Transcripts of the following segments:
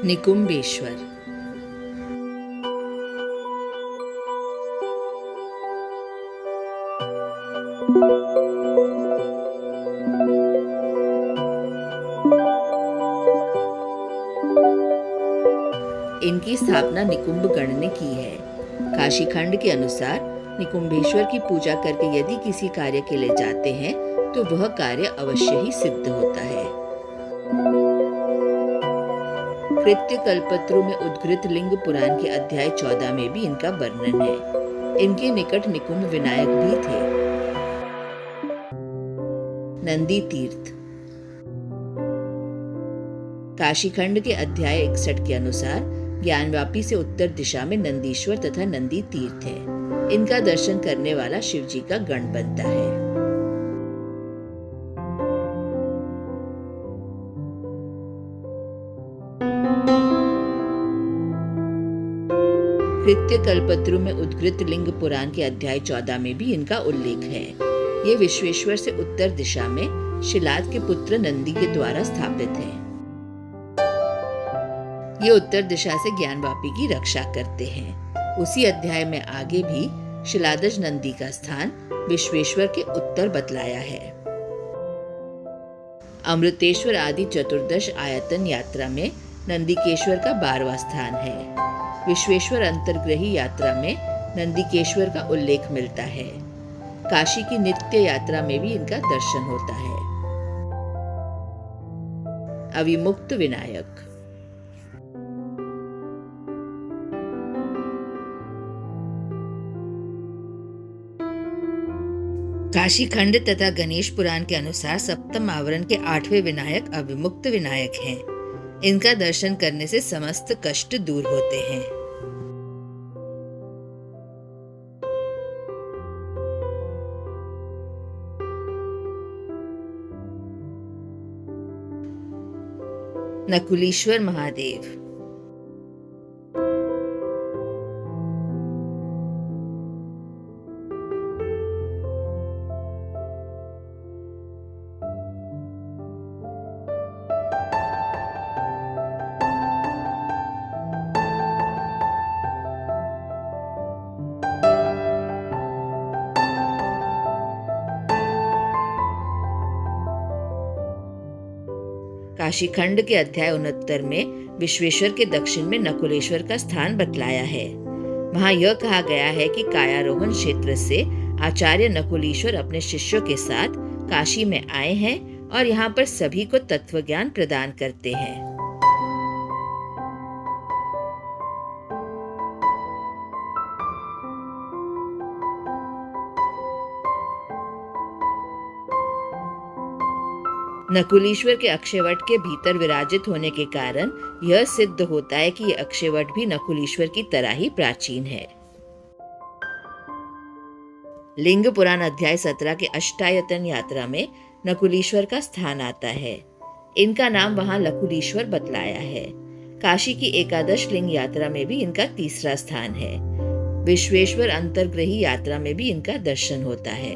निकुंभेश्वर। इनकी स्थापना निकुंभ गण ने की है। काशी खंड के अनुसार निकुंभेश्वर की पूजा करके यदि किसी कार्य के लिए जाते हैं तो वह कार्य अवश्य ही सिद्ध होता है। कृत्य कल्पत्रु में उद्घृत लिंग पुराण के अध्याय 14 में भी इनका वर्णन है। इनके निकट निकुंभ विनायक भी थे। नंदी तीर्थ। काशीखंड के अध्याय 61 के अनुसार ज्ञानवापी से उत्तर दिशा में नंदीश्वर तथा नंदी तीर्थ है। इनका दर्शन करने वाला शिव जी का गण बनता है। कृत्य कल्पत्रु में उद्घृत लिंग पुराण के अध्याय 14 में भी इनका उल्लेख है। ये विश्वेश्वर से उत्तर दिशा में शिलाद के पुत्र नंदी के द्वारा स्थापित है। ये उत्तर दिशा से ज्ञानवापी की रक्षा करते हैं। उसी अध्याय में आगे भी शिलादज नंदी का स्थान विश्वेश्वर के उत्तर बतलाया है। अमृतेश्वर आदि चतुर्दश आयतन यात्रा में नंदिकेश्वर का 12वां स्थान है। विश्वेश्वर अंतर्ग्रही यात्रा में नंदिकेश्वर का उल्लेख मिलता है। काशी की नित्य यात्रा में भी इनका दर्शन होता है। अविमुक्त विनायक। काशी खंड तथा गणेश पुराण के अनुसार सप्तम आवरण के 8वें विनायक अविमुक्त विनायक हैं। इनका दर्शन करने से समस्त कष्ट दूर होते हैं। नकुलीश्वर महादेव। काशीखंड के अध्याय 69 में विश्वेश्वर के दक्षिण में नकुलेश्वर का स्थान बतलाया है। वहां यह कहा गया है कि कायारोहण क्षेत्र से आचार्य नकुलीश्वर अपने शिष्यों के साथ काशी में आए हैं और यहाँ पर सभी को तत्व ज्ञान प्रदान करते हैं। नकुलीश्वर के अक्षयवट के भीतर विराजित होने के कारण यह सिद्ध होता है कि यह अक्षयवट भी नकुलीश्वर की तरह ही प्राचीन है। लिंग पुराण अध्याय 17 के अष्टायतन यात्रा में नकुलीश्वर का स्थान आता है। इनका नाम वहां लकुलीश्वर बतलाया है। काशी की एकादश लिंग यात्रा में भी इनका तीसरा स्थान है। विश्वेश्वर अंतर्ग्रही यात्रा में भी इनका दर्शन होता है।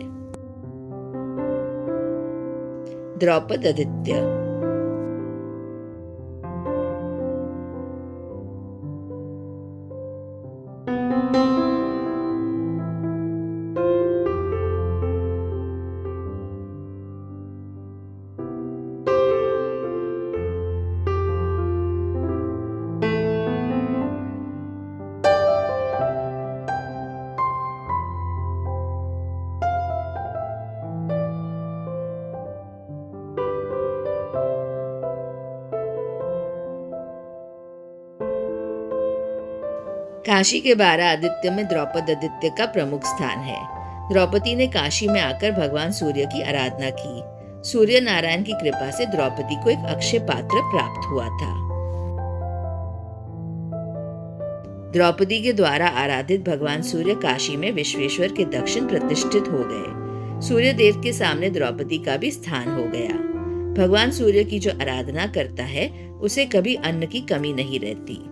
द्रौपदादित्य। काशी के 12 आदित्य में द्रौपदादित्य का प्रमुख स्थान है। द्रौपदी ने काशी में आकर भगवान सूर्य की आराधना की। सूर्य नारायण की कृपा से द्रौपदी को एक अक्षय पात्र प्राप्त हुआ था। द्रौपदी के द्वारा आराधित भगवान सूर्य काशी में विश्वेश्वर के दक्षिण प्रतिष्ठित हो गए। सूर्य देव के सामने द्रौपदी का भी स्थान हो गया। भगवान सूर्य की जो आराधना करता है उसे कभी अन्न की कमी नहीं रहती।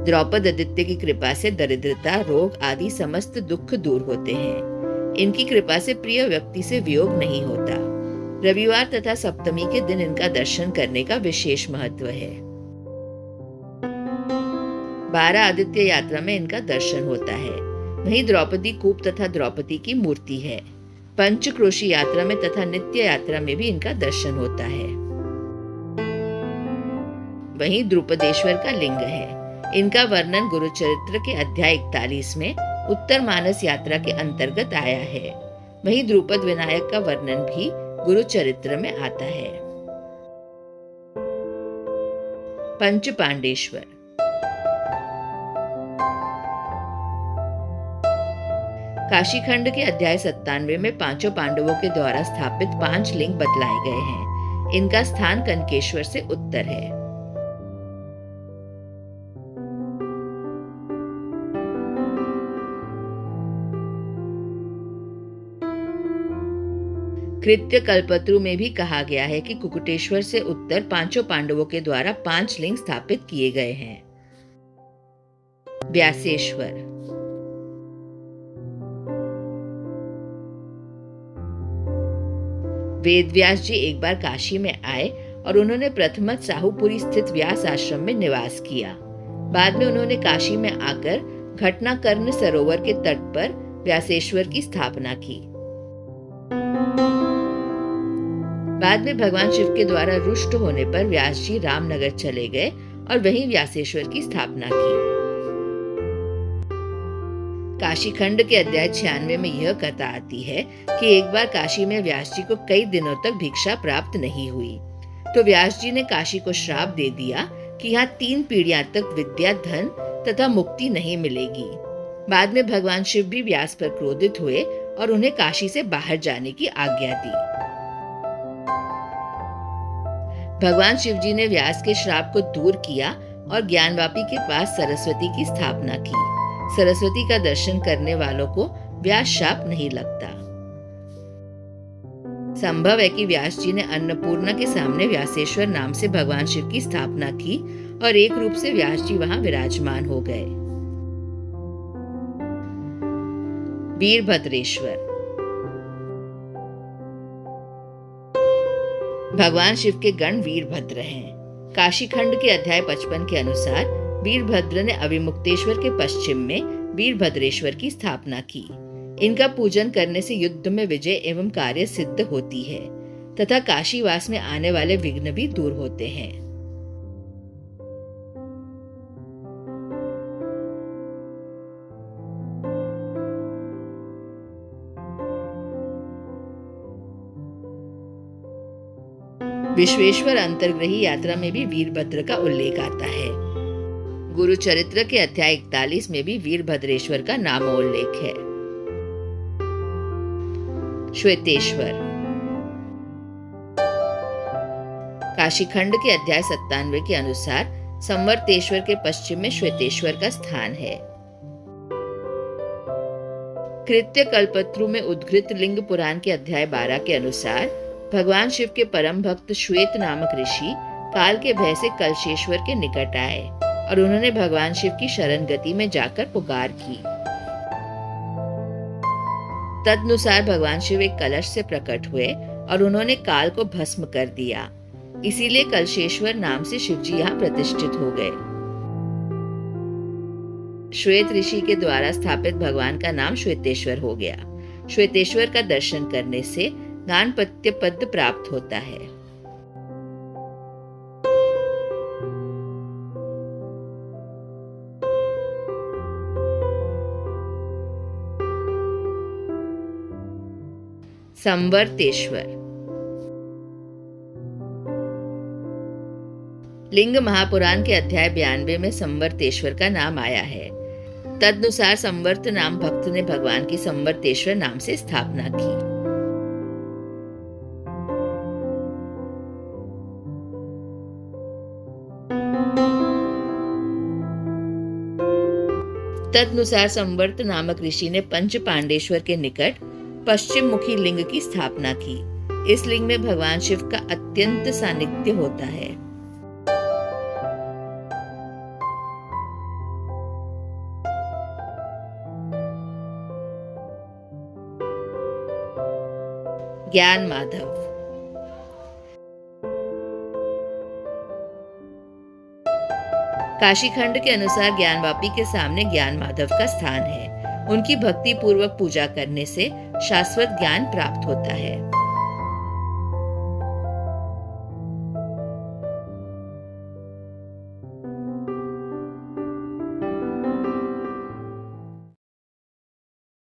द्रौपदी की कृपा से दरिद्रता, रोग आदि समस्त दुख दूर होते हैं। इनकी कृपा से प्रिय व्यक्ति से वियोग नहीं होता। रविवार तथा सप्तमी के दिन इनका दर्शन करने का विशेष महत्व है। 12 आदित्य यात्रा में इनका दर्शन होता है। वहीं द्रौपदी कूप तथा द्रौपदी की मूर्ति है। पंचक्रोशी यात्रा में तथा नित्य यात्रा में भी इनका दर्शन होता है। वहीं द्रुपदेश्वर का लिंग है। इनका वर्णन गुरुचरित्र के अध्याय 41 में उत्तर मानस यात्रा के अंतर्गत आया है। वहीं द्रुपद विनायक का वर्णन भी गुरुचरित्र में आता है। पंचपांडेश्वर। काशीखंड के अध्याय 97 में पांचों पांडवों के द्वारा स्थापित 5 लिंग बतलाए गए हैं। इनका स्थान कनकेश्वर से उत्तर है। कृत्य कल्पत्रु में भी कहा गया है कि कुकुटेश्वर से उत्तर पांचों पांडवों के द्वारा 5 लिंग स्थापित किए गए हैं। व्यासेश्वर। वेदव्यास जी एक बार काशी में आए और उन्होंने प्रथमत साहुपुरी स्थित व्यास आश्रम में निवास किया। बाद में उन्होंने काशी में आकर घटनाकर्ण सरोवर के तट पर व्यासेश्वर की स्थापना की। बाद में भगवान शिव के द्वारा रुष्ट होने पर व्यास जी रामनगर चले गए और वहीं व्यासेश्वर की स्थापना की। काशीखंड के अध्याय 96 में यह कथा आती है कि एक बार काशी में व्यास जी को कई दिनों तक भिक्षा प्राप्त नहीं हुई, तो व्यास जी ने काशी को श्राप दे दिया कि यहाँ 3 पीढ़ियां तक विद्या, धन तथा मुक्ति नहीं मिलेगी। बाद में भगवान शिव भी व्यास पर क्रोधित हुए और उन्हें काशी से बाहर जाने की आज्ञा दी। भगवान शिव जी ने व्यास के श्राप को दूर किया और ज्ञानवापी के पास सरस्वती की स्थापना की। सरस्वती का दर्शन करने वालों को व्यास शाप नहीं लगता। संभव है कि व्यास जी ने अन्नपूर्णा के सामने व्यासेश्वर नाम से भगवान शिव की स्थापना की और एक रूप से व्यास जी वहां विराजमान हो गए। वीरभद्रेश्वर। भगवान शिव के गण वीरभद्र हैं। काशीखंड के अध्याय 55 के अनुसार वीरभद्र ने अविमुक्तेश्वर के पश्चिम में वीरभद्रेश्वर की स्थापना की। इनका पूजन करने से युद्ध में विजय एवं कार्य सिद्ध होती है तथा काशीवास में आने वाले विघ्न भी दूर होते हैं। विश्वेश्वर अंतर्ग्रही यात्रा में भी वीरभद्र का उल्लेख आता है। गुरुचरित्र के अध्याय 41 में भी वीरभद्रेश्वर का नामोल्लेख है। श्वेतेश्वर। काशीखंड के अध्याय 97 के अनुसार संवर्तेश्वर के पश्चिम में श्वेतेश्वर का स्थान है। कृत्य कल्पत्रु में उद्घृत लिंग पुराण के अध्याय 12 के अनुसार भगवान शिव के परम भक्त श्वेत नामक ऋषि काल के भय से कलशेश्वर के निकट आए और उन्होंने भगवान शिव की शरण गति में जाकर पुकार की। तदनुसार भगवान शिव एक कलश से प्रकट हुए और उन्होंने काल को भस्म कर दिया। इसीलिए कलशेश्वर नाम से शिवजी यहाँ प्रतिष्ठित हो गए। श्वेत ऋषि के द्वारा स्थापित भगवान का नाम श्वेतेश्वर हो गया। श्वेतेश्वर का दर्शन करने से गानपत्य पद प्राप्त होता है। संवर्तेश्वर। लिंग महापुराण के अध्याय 92 में संवर्तेश्वर का नाम आया है। तदनुसार संवर्त नाम भक्त ने भगवान की संवर्तेश्वर नाम से स्थापना की। तदनुसार संवर्त नामक ऋषि ने पंच पांडेश्वर के निकट पश्चिम मुखी लिंग की स्थापना की। इस लिंग में भगवान शिव का अत्यंत सानिध्य होता है। ज्ञान माधव। काशीखंड के अनुसार ज्ञानवापी के सामने ज्ञान माधव का स्थान है। उनकी भक्ति पूर्वक पूजा करने से शाश्वत ज्ञान प्राप्त होता है।